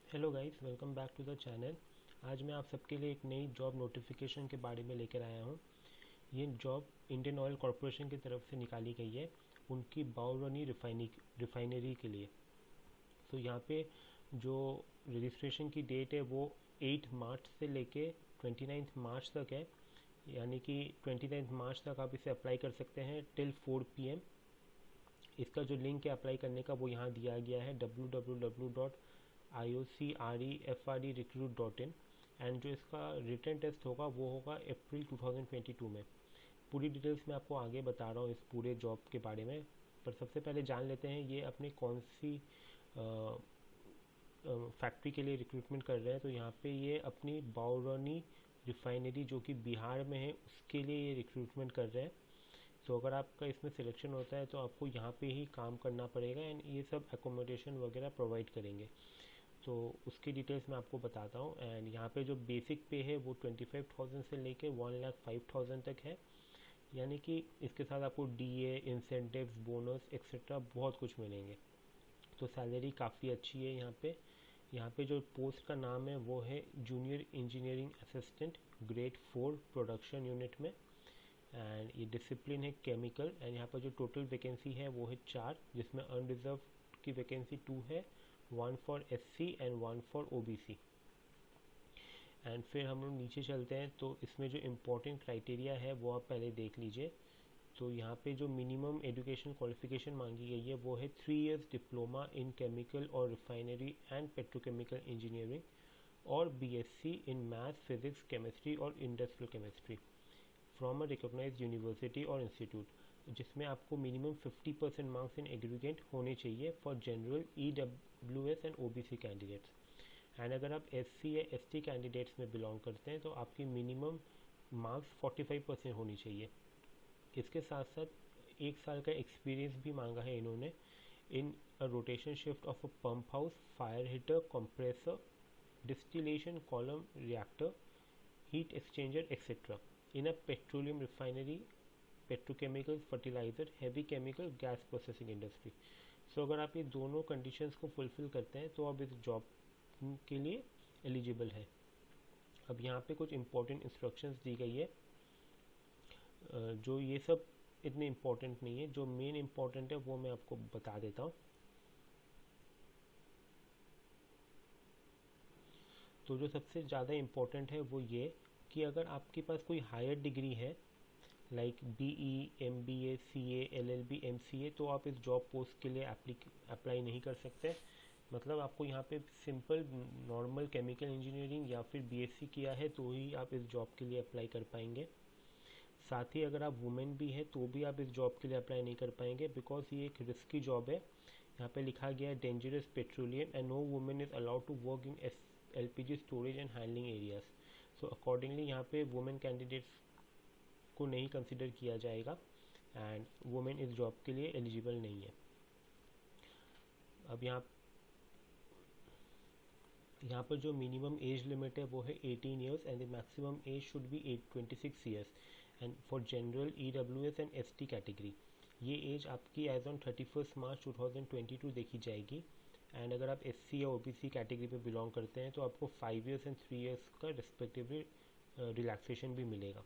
Hello guys, welcome back to the channel. आज मैं आप सबके लिए एक नई जॉब नोटिफिकेशन के बारे में लेकर आया हूँ। ये जॉब इंडियन ऑयल कॉरपोरेशन की तरफ से निकाली गई है, उनकी बाउरनी रिफाइनरी के लिए। तो यहाँ पे जो रजिस्ट्रेशन की डेट है वो 8 मार्च से लेके 29 मार्च तक है। यानी कि 29 मार्च तक आप इसे अप्लाई कर सकते हैं टिल 4 PM। इसका जो लिंक है अप्लाई करने का वो यहाँ दिया गया है www.iocrefrecruit.in। एंड जो इसका रिटन टेस्ट होगा वो होगा अप्रैल 2022 में। पूरी डिटेल्स मैं आपको आगे बता रहा हूँ इस पूरे जॉब के बारे में, पर सबसे पहले जान लेते हैं ये अपनी कौन सी फैक्ट्री के लिए रिक्रूटमेंट कर रहे हैं। तो यहाँ पे ये अपनी बाउरनी रिफाइनरी जो कि बिहार में है उसके लिए ये रिक्रूटमेंट कर रहे हैं। तो अगर आपका इसमें सिलेक्शन होता है तो आपको यहाँ पे ही काम करना पड़ेगा एंड ये सब एकोमोडेशन वगैरह प्रोवाइड करेंगे। तो उसकी डिटेल्स मैं आपको बताता हूँ। एंड यहाँ पे जो बेसिक पे है वो 25,000 से लेके 1,05,000 तक है। यानी कि इसके साथ आपको DA, इंसेंटिव्स, बोनस एक्सेट्रा बहुत कुछ मिलेंगे। तो सैलरी काफ़ी अच्छी है यहाँ पे जो पोस्ट का नाम है वो है junior engineering assistant grade 4 production unit में। एंड ये डिसिप्लिन है केमिकल। एंड यहाँ पर जो टोटल वैकेंसी है वो है 4, जिसमें अनरिजर्व की वैकेंसी 2 है, 1 for SC and 1 for OBC। And फिर हम लोग नीचे चलते हैं तो इसमें जो इम्पोर्टेंट क्राइटेरिया है वो आप पहले देख लीजिए। तो यहाँ पे जो मिनिमम एजुकेशन क्वालिफिकेशन मांगी गई है वो है 3 इयर्स डिप्लोमा इन केमिकल और रिफाइनरी एंड पेट्रोकेमिकल इंजीनियरिंग और BSc in math, physics, chemistry और industrial chemistry from a recognised university और इंस्टीट्यूट, जिसमें आपको मिनिमम 50% मार्क्स इन एग्रीगेट होने चाहिए for general EWS and OBC candidates. And अगर आप SC या ST कैंडिडेट्स में बिलोंग करते हैं तो आपकी मिनिमम मार्क्स 45% होनी चाहिए। इसके साथ साथ 1 साल का एक्सपीरियंस भी मांगा है इन्होंने in a rotation shift of a pump house, fire heater, compressor, distillation column, reactor, heat exchanger etcetera in a petroleum refinery, petrochemical, fertiliser, heavy chemical, gas processing industry. So अगर आप ये दोनों कंडीशंस को fulfil करते हैं तो आप इस जॉब के लिए एलिजिबल है। अब यहाँ पे कुछ इंपॉर्टेंट इंस्ट्रक्शंस दी गई है। जो ये सब इतने इम्पोर्टेंट नहीं है, जो मेन इम्पोर्टेंट है वो मैं आपको बता देता हूँ। तो जो सबसे ज़्यादा इम्पोर्टेंट है वो ये कि अगर आपके पास कोई हायर डिग्री है like BE, MBA, CA, LLB, MCA, तो आप इस जॉब पोस्ट के लिए अप्लाई नहीं कर सकते। मतलब आपको यहाँ पे सिंपल नॉर्मल केमिकल इंजीनियरिंग या फिर BSc किया है तो ही आप इस जॉब के लिए अप्लाई कर पाएंगे। साथ ही अगर आप वुमेन भी है तो भी आप इस जॉब के लिए अप्लाई नहीं कर पाएंगे, बिकॉज ये एक रिस्की जॉब है। यहाँ पे लिखा गया है dangerous petroleum and no women is allowed to work in LPG storage and handling areas. So accordingly यहाँ पे वुमेन कैंडिडेट्स को नहीं कंसिडर किया जाएगा एंड वुमेन इस जॉब के लिए एलिजिबल नहीं है। अब यहाँ पर जो मिनिमम एज लिमिट है वो है 18 years and the maximum age should be 26 years and for general EWS and ST category. ये एज आपकी एज ऑन 31 मार्च 2022 देखी जाएगी। एंड अगर आप SC या OBC कैटेगरी पे बिलोंग करते हैं तो आपको 5 ईयर्स एंड 3 ईयर्स का रिस्पेक्टिवली रिलैक्सेशन भी मिलेगा।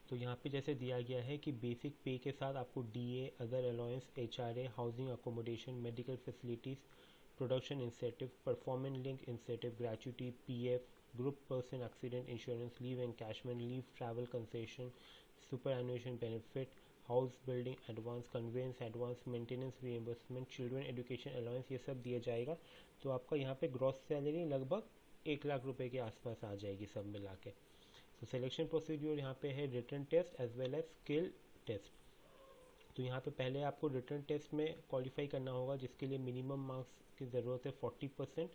तो यहाँ पे जैसे दिया गया है कि बेसिक पे के साथ आपको DA, other allowance, HRA, housing accommodation, medical facilities, production incentive, performance link incentive, gratuity, PF, group person accident insurance, leave encashment leave, travel concession, superannuation benefit, house building advance, conveyance advance, maintenance reimbursement, children education allowance, ये सब दिया जाएगा। तो आपका यहाँ पे gross salary लगभग 1 लाख रुपए के आसपास आ जाएगी सब मिला के। तो सिलेक्शन प्रोसीड्यूर यहाँ पे है written test as well as skill test. तो यहाँ पे पहले आपको रिटन टेस्ट में क्वालिफाई करना होगा, जिसके लिए मिनिमम मार्क्स की ज़रूरत है 40%।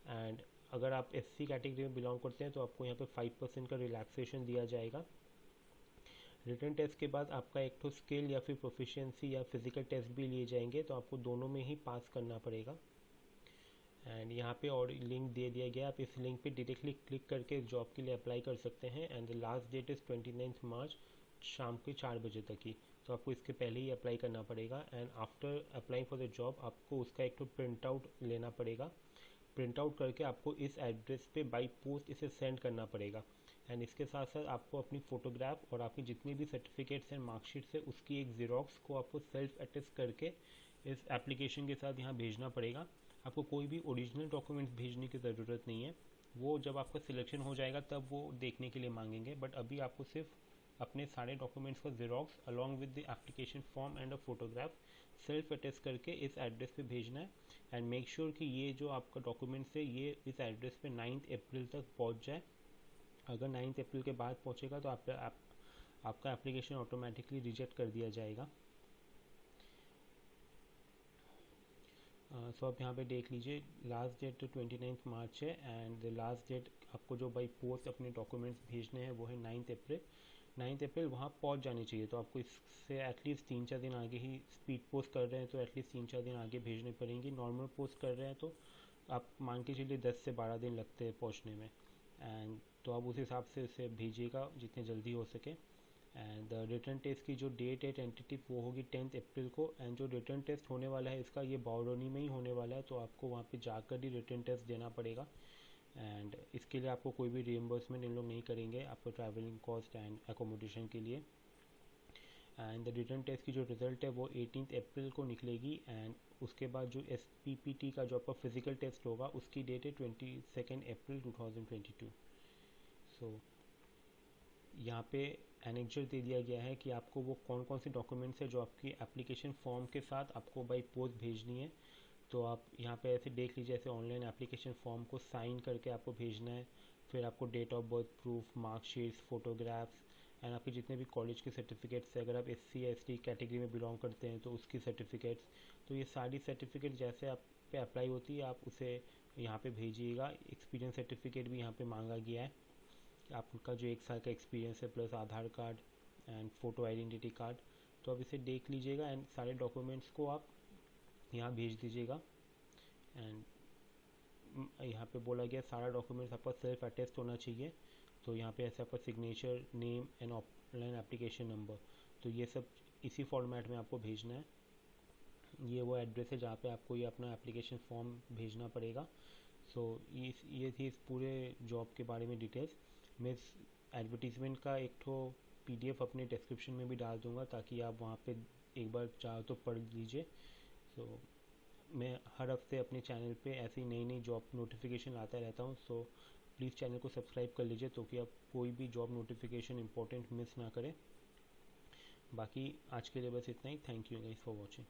एंड अगर आप SC कैटेगरी में बिलोंग करते हैं तो आपको यहाँ पे 5% का रिलैक्सेशन दिया जाएगा। रिटन टेस्ट के बाद आपका एक तो स्किल या फिर प्रोफिशिएंसी या फिजिकल टेस्ट भी लिए जाएंगे, तो आपको दोनों में ही पास करना पड़ेगा। एंड यहाँ पे और लिंक दे दिया गया, आप इस लिंक पे डायरेक्टली क्लिक करके इस जॉब के लिए अप्लाई कर सकते हैं। And the last that is 29 मार्च शाम के 4 बजे तक ही। तो आपको इसके पहले ही अप्लाई करना पड़ेगा। And after applying for the job आपको उसका एक तो प्रिंट आउट लेना पड़ेगा। प्रिंट आउट करके आपको इस एड्रेस पे बाई पोस्ट इसे सेंड करना पड़ेगा। एंड इसके साथ साथ आपको अपनी फ़ोटोग्राफ और आपकी जितनी भी सर्टिफिकेट्स एंड मार्कशीट्स है उसकी एक ज़ेरॉक्स को आपको सेल्फ अटेस्ट करके इस एप्लीकेशन के साथ यहाँ भेजना पड़ेगा। आपको कोई भी ओरिजिनल डॉक्यूमेंट्स भेजने की ज़रूरत नहीं है, वो जब आपका सिलेक्शन हो जाएगा तब वो देखने के लिए मांगेंगे। बट अभी आपको सिर्फ अपने सारे डॉक्यूमेंट्स का xerox along with the application form and a photograph self attest करके इस एड्रेस पे भेजना है। एंड मेक श्योर कि ये जो आपका डॉक्यूमेंट्स है ये इस एड्रेस पे 9 अप्रैल तक पहुंच जाए। अगर 9 अप्रैल के बाद पहुंचेगा तो आपका एप्लीकेशन ऑटोमेटिकली रिजेक्ट कर दिया जाएगा। सो आप यहाँ पे देख लीजिए, लास्ट डेट तो 29 मार्च है एंड लास्ट डेट आपको जो बाई पोस्ट अपने डॉक्यूमेंट्स भेजने हैं वो है 9 अप्रैल। 9 अप्रैल वहाँ पहुँच जाने चाहिए, तो आपको इससे एटलीस्ट 3-4 दिन आगे ही, स्पीड पोस्ट कर रहे हैं तो एटलीस्ट 3-4 दिन आगे भेजने पड़ेंगे। नॉर्मल पोस्ट कर रहे हैं तो आप मान के चलिए 10 से 12 दिन लगते हैं पहुँचने में। एंड तो आप उस हिसाब से इसे भेजिएगा जितने जल्दी हो सके। एंड रिटर्न टेस्ट की जो डेट है टेंटेटिव वो होगी 10 अप्रैल को। एंड जो रिटर्न टेस्ट होने वाला है इसका ये बाउरोनी में ही होने वाला है, तो आपको वहाँ पे जाकर ही रिटर्न टेस्ट देना पड़ेगा। एंड इसके लिए आपको कोई भी रिएम्बर्समेंट इन लोग नहीं करेंगे आपको ट्रैवलिंग कॉस्ट एंड एकोमोडेशन के लिए। एंड द रिटर्न टेस्ट की जो रिज़ल्ट है वो 18 अप्रैल को निकलेगी। एंड उसके बाद जो SPPT का जो आपका फिज़िकल टेस्ट होगा उसकी डेट है 22 अप्रैल 2022। सो यहाँ पे एनेक्जर दे दिया गया है कि आपको वो कौन कौन से डॉक्यूमेंट्स है जो आपकी एप्लीकेशन फॉर्म के साथ आपको बाई पोस्ट भेजनी है। तो आप यहाँ पे ऐसे देख लीजिए, ऐसे ऑनलाइन एप्लीकेशन फॉर्म को साइन करके आपको भेजना है। फिर आपको date of birth proof, marksheets, photographs and आपके जितने भी कॉलेज के सर्टिफिकेट्स है, अगर आप SC या ST कैटेगरी में बिलोंग करते हैं तो उसकी सर्टिफिकेट्स, तो ये सारी सर्टिफिकेट जैसे आप पे अप्लाई होती है आप उसे यहाँ पे भेजिएगा। एक्सपीरियंस सर्टिफिकेट भी यहाँ पे मांगा गया है, आपका जो 1 साल का एक्सपीरियंस है, plus Aadhaar card and photo identity card. तो आप इसे देख लीजिएगा एंड सारे डॉक्यूमेंट्स को आप यहाँ भेज दीजिएगा। एंड यहाँ पे बोला गया सारा डॉक्यूमेंट्स आपका सेल्फ अटेस्ट होना चाहिए। तो यहाँ पे ऐसे आपका signature, name and online application number, तो ये सब इसी फॉर्मेट में आपको भेजना है। ये वो एड्रेस है जहाँ पे आपको ये अपना एप्लीकेशन फॉर्म भेजना पड़ेगा। सो ये थी इस पूरे जॉब के बारे में डिटेल्स। मैं इस एडवर्टीज़मेंट का एक ठो PDF अपने डिस्क्रिप्शन में भी डाल दूँगा ताकि आप वहाँ पे एक बार चाहो तो पढ़ लीजिए। सो मैं हर हफ्ते अपने चैनल पे ऐसी नई नई जॉब नोटिफिकेशन लाता रहता हूँ। सो प्लीज़ चैनल को सब्सक्राइब कर लीजिए ताकि आप कोई भी जॉब नोटिफिकेशन इंपॉर्टेंट मिस ना करें। बाकी आज के लिए बस इतना ही। Thank you guys for watching.